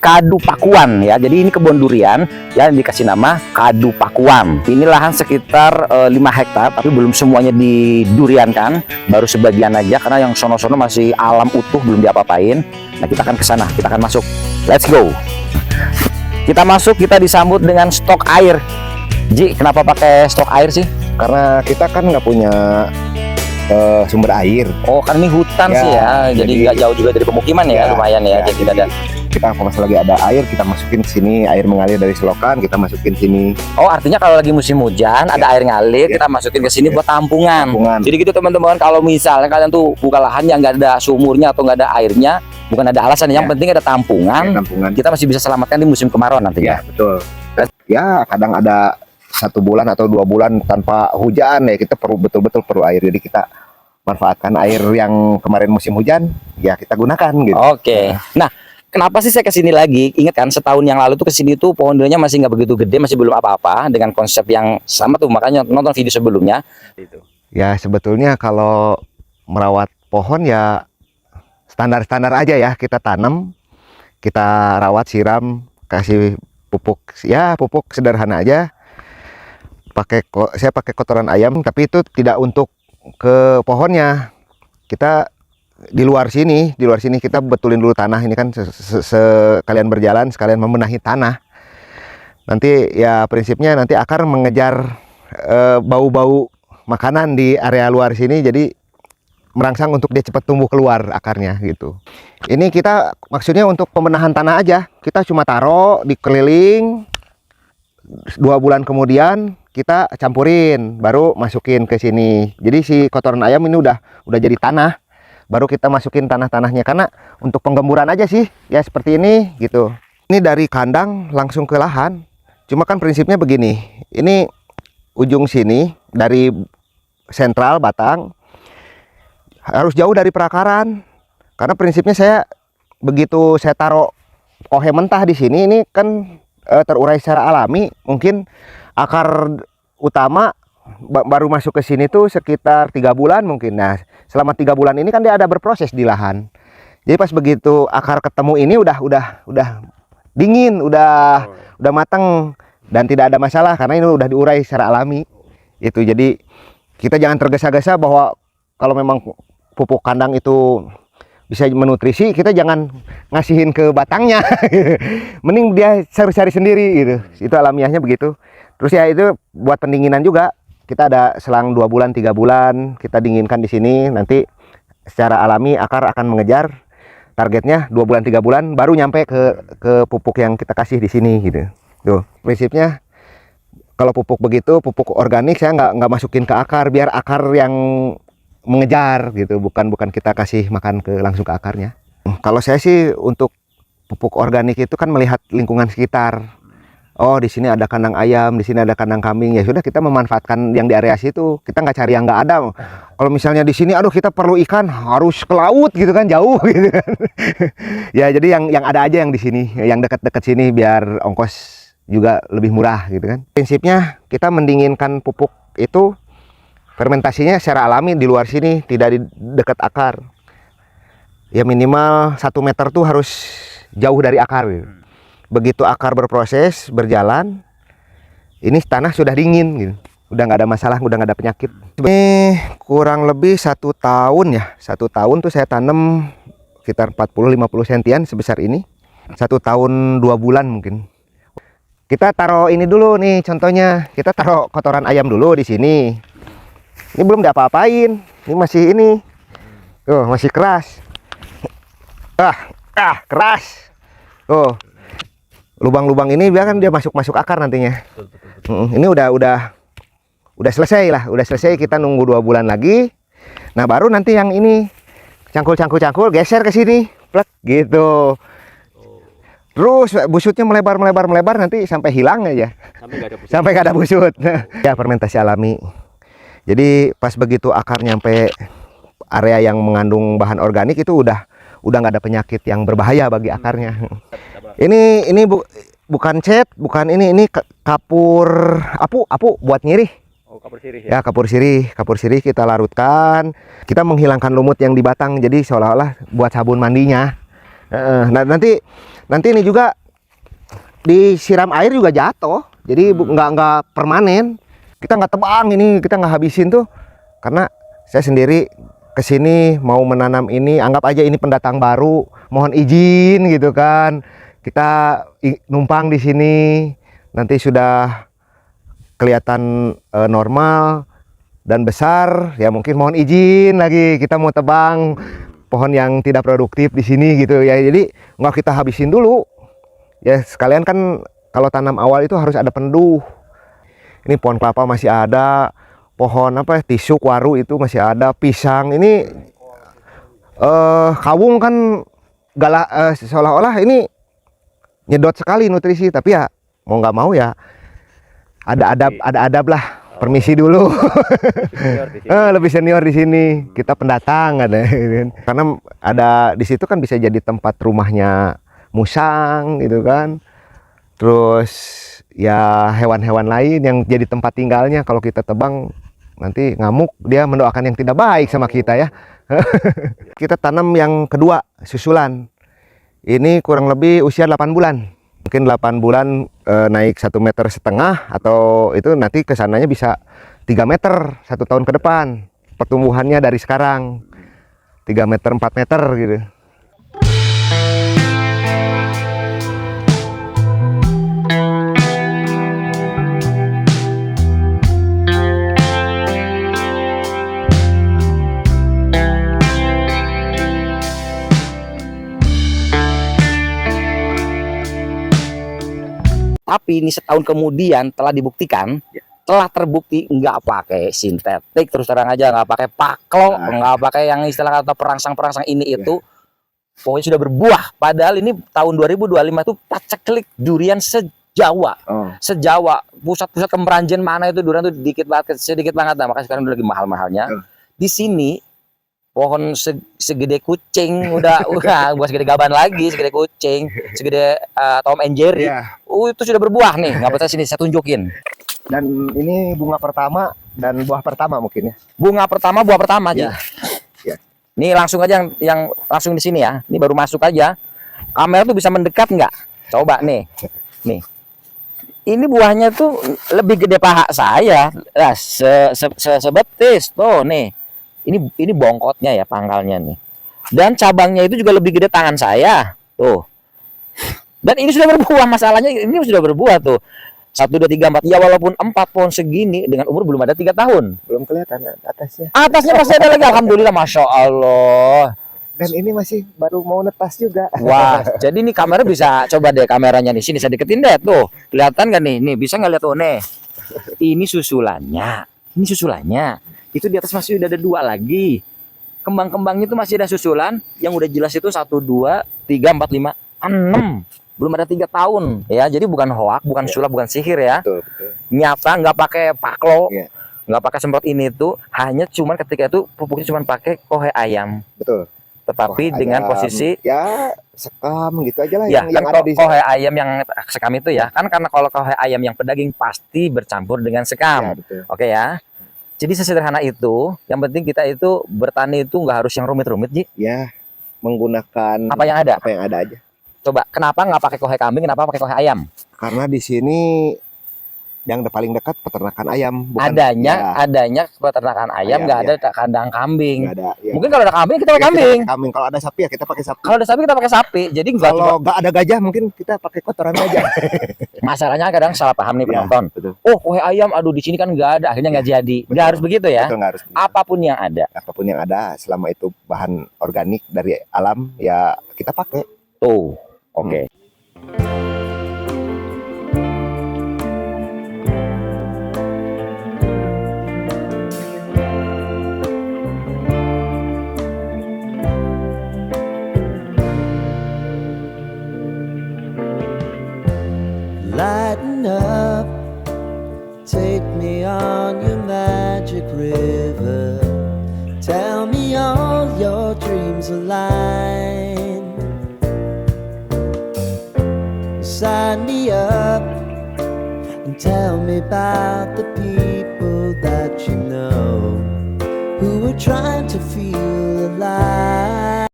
Kadu Pakuan ya. Jadi ini kebun durian yang dikasih nama Kadu Pakuan. Ini lahan sekitar 5 hektar, tapi belum semuanya diduriankan, baru sebagian aja karena yang sono-sono masih alam utuh, belum diapa-apain. Nah, kita akan ke sana, kita akan masuk. Let's go. Kita masuk, kita disambut dengan stok air. Ji, kenapa pakai stok air sih? Karena kita kan nggak punya sumber air. Oh, kan ini hutan Ya, sih ya. Jadi nggak jauh juga dari pemukiman ya, lumayan ya. Jadi tidak ada. Kita pas lagi ada air, kita masukin ke sini, air mengalir dari selokan, kita masukin sini. Oh, artinya kalau lagi musim hujan ada air ngalir, kita masukin ke sini buat tampungan. Jadi gitu teman-teman, kalau misalnya kalian tuh buka lahan yang nggak ada sumurnya atau nggak ada airnya, bukan ada alasan, yang penting ada tampungan. Kita masih bisa selamatkan di musim kemarau nantinya. Ya, betul. Ya, kadang ada 1 bulan atau 2 bulan tanpa hujan ya, kita betul-betul perlu air. Jadi kita manfaatkan air yang kemarin musim hujan, ya kita gunakan gitu. Oke. Nah, kenapa sih saya kesini lagi? Ingat kan setahun yang lalu tuh kesini tuh pohon duriannya masih nggak begitu gede, masih belum apa-apa, dengan konsep yang sama tuh, makanya nonton video sebelumnya. Ya sebetulnya kalau merawat pohon ya standar-standar aja ya, kita tanam, kita rawat, siram, kasih pupuk, ya pupuk sederhana aja. Saya pakai kotoran ayam, tapi itu tidak untuk ke pohonnya. Kita di luar sini kita betulin dulu tanah ini kan, sekalian berjalan sekalian membenahi tanah. Nanti ya prinsipnya nanti akar mengejar bau-bau makanan di area luar sini, jadi merangsang untuk dia cepat tumbuh keluar akarnya gitu. Ini kita maksudnya untuk pembenahan tanah aja, kita cuma taruh di keliling, 2 bulan kemudian kita campurin, baru masukin ke sini. Jadi si kotoran ayam ini udah jadi tanah, baru kita masukin tanah-tanahnya, karena untuk penggemburan aja sih ya seperti ini gitu. Ini dari kandang langsung ke lahan, cuma kan prinsipnya begini, ini ujung sini dari sentral batang harus jauh dari perakaran, karena prinsipnya saya begitu saya taruh kohe mentah di sini, ini kan terurai secara alami. Mungkin akar utama baru masuk ke sini tuh sekitar 3 bulan mungkin. Nah, selama 3 bulan ini kan dia ada berproses di lahan. Jadi pas begitu akar ketemu ini udah dingin, udah matang dan tidak ada masalah karena ini udah diurai secara alami. Itu jadi kita jangan tergesa-gesa bahwa kalau memang pupuk kandang itu bisa menutrisi, kita jangan ngasihin ke batangnya. Mending dia cari-cari sendiri gitu. Itu alamiahnya begitu. Terus ya itu buat pendinginan juga. Kita ada selang 2 bulan, 3 bulan kita dinginkan di sini. Nanti secara alami akar akan mengejar targetnya 2 bulan, 3 bulan baru nyampe ke pupuk yang kita kasih di sini gitu. Tuh, prinsipnya kalau pupuk begitu, pupuk organik saya nggak masukin ke akar, biar akar yang mengejar gitu, bukan kita kasih makan langsung ke akarnya. Kalau saya sih untuk pupuk organik itu kan melihat lingkungan sekitar. Oh, di sini ada kandang ayam, di sini ada kandang kambing, ya sudah kita memanfaatkan yang di area situ. Kita nggak cari yang nggak ada. Kalau misalnya di sini, aduh kita perlu ikan, harus ke laut gitu kan, jauh gitu kan. Ya jadi yang ada aja yang di sini, yang dekat-dekat sini, biar ongkos juga lebih murah gitu kan. Prinsipnya kita mendinginkan pupuk itu fermentasinya secara alami di luar sini, tidak di dekat akar. Ya minimal 1 meter tuh harus jauh dari akar gitu. Begitu akar berproses, berjalan, ini tanah sudah dingin gitu. Udah nggak ada masalah, udah nggak ada penyakit. Ini kurang lebih 1 tahun ya. 1 tahun tuh saya tanam sekitar 40-50 sentian sebesar ini. 1 tahun 2 bulan mungkin. Kita taruh ini dulu nih contohnya. Kita taruh kotoran ayam dulu di sini. Ini belum diapa-apain. Ini masih ini. Tuh, masih keras. Keras. Tuh. Lubang-lubang ini biar kan dia masuk akar nantinya. Ini udah selesai lah, udah selesai. Kita nunggu 2 bulan lagi. Nah, baru nanti yang ini cangkul geser ke sini, plek gitu. Terus busutnya melebar nanti sampai hilang aja. Sampai gak ada busut. Ya fermentasi alami. Jadi pas begitu akar nyampe area yang mengandung bahan organik itu udah nggak ada penyakit yang berbahaya bagi akarnya. Ini bukan cet, bukan ini kapur apu buat nyirih. Oh, kapur sirih ya. Ya, kapur sirih kita larutkan, kita menghilangkan lumut yang di batang, jadi seolah-olah buat sabun mandinya. Nah, nanti Nanti ini juga disiram air juga jatuh. Jadi nggak permanen. Kita nggak tebang ini, kita nggak habisin tuh. Karena saya sendiri kesini mau menanam ini, anggap aja ini pendatang baru, mohon izin gitu kan. Kita numpang di sini, nanti sudah kelihatan normal dan besar, ya mungkin mohon izin lagi kita mau tebang pohon yang tidak produktif di sini gitu ya. Jadi nggak kita habisin dulu. Ya sekalian kan kalau tanam awal itu harus ada penduh. Ini pohon kelapa masih ada, pohon apa tisuk waru itu masih ada, pisang ini kawung kan galak, seolah-olah ini nyedot sekali nutrisi, tapi ya mau nggak mau ya ada adab lah, permisi dulu. Lebih senior di sini, kita pendatang ada, karena ada di situ kan bisa jadi tempat rumahnya musang gitu kan. Terus ya hewan-hewan lain yang jadi tempat tinggalnya. Kalau kita tebang nanti ngamuk, dia mendoakan yang tidak baik sama kita ya. Kita tanam yang kedua susulan. Ini kurang lebih usia 8 bulan. Mungkin 8 bulan naik 1,5 meter, atau itu nanti kesananya bisa 3 meter 1 tahun ke depan. Pertumbuhannya dari sekarang 3 meter 4 meter gitu. Tapi ini setahun kemudian telah dibuktikan, telah terbukti nggak pakai sintetik, terus terang aja nggak pakai paklo, nggak pakai yang istilah kata perangsang ini itu, pokoknya sudah berbuah. Padahal ini tahun 2025 itu paceklik durian sejawa, sejawa. Pusat-pusat kemeranjen mana itu durian itu sedikit banget, nah, makanya sekarang udah lagi mahal-mahalnya. Di sini pohon segede kucing, udah bukan segede gaban lagi, segede kucing, segede Tom and Jerry. Itu sudah berbuah nih. Nggak percaya, sini saya tunjukin. Dan ini bunga pertama dan buah pertama mungkin ya. Bunga pertama, buah pertama aja. Ya. Ini langsung aja yang langsung di sini ya. Ini baru masuk aja. Kamera tuh bisa mendekat nggak? Coba nih. Nih. Ini buahnya tuh lebih gede paha saya. Nah, sebetis tuh nih. Ini bongkotnya ya, pangkalnya nih. Dan cabangnya itu juga lebih gede tangan saya. Tuh. Dan ini sudah berbuah, masalahnya ini sudah berbuah tuh. 1, 2, 3, 4. Ya walaupun 4 pohon segini dengan umur belum ada 3 tahun. Belum kelihatan atasnya. Atasnya masih ada lagi, alhamdulillah, masya Allah. Dan ini masih baru mau netas juga. Wah, jadi ini kamera bisa coba deh kameranya nih. Sini saya deketin deh tuh. Kelihatan kan nih? Nih bisa nggak lihat tuh nih? Ini susulannya. Ini susulannya. Itu di atas masih udah ada 2 lagi. Kembang-kembangnya itu masih ada susulan. Yang udah jelas itu 1, 2, 3, 4, 5, 6. Belum ada 3 tahun ya. Jadi bukan hoak, bukan sulap, bukan sihir ya. Betul. Nyata, nggak pakai paklo, nggak pakai semprot ini tuh. Hanya cuman ketika itu pupuknya cuman pakai kohe ayam. Betul. Tetapi dengan posisi ya sekam gitu aja lah ya, yang kan ada di kohe ayam yang sekam itu ya. Kan karena kalau kohe ayam yang pedaging pasti bercampur dengan sekam. Ya, oke ya. Jadi sesederhana itu, yang penting kita itu bertani itu nggak harus yang rumit-rumit, Ji. Ya, menggunakan apa yang ada. Apa yang ada aja. Coba, kenapa nggak pakai kohe kambing, kenapa pakai kohe ayam? Karena di sini yang paling dekat peternakan ayam. Adanya peternakan ayam, nggak ada kandang kambing. Nggak ada, ya. Mungkin kalau ada kambing kita pakai kambing. Kambing, kalau ada sapi ya kita pakai sapi. Kalau ada sapi kita pakai sapi. Jadi kalau nggak ada gajah mungkin kita pakai kotoran gajah. Masalahnya kadang salah paham nih penonton. Betul. Oh, kohe ayam, aduh di sini kan nggak ada, akhirnya nggak jadi. Nggak harus begitu ya. Betul, nggak harus begitu. Apapun yang ada. Apapun yang ada, selama itu bahan organik dari alam ya kita pakai. Tuh, oke. Lighten up, take me on your magic river. Tell me all your dreams align. Sign me up and tell me about the people that you know who are trying to feel alive.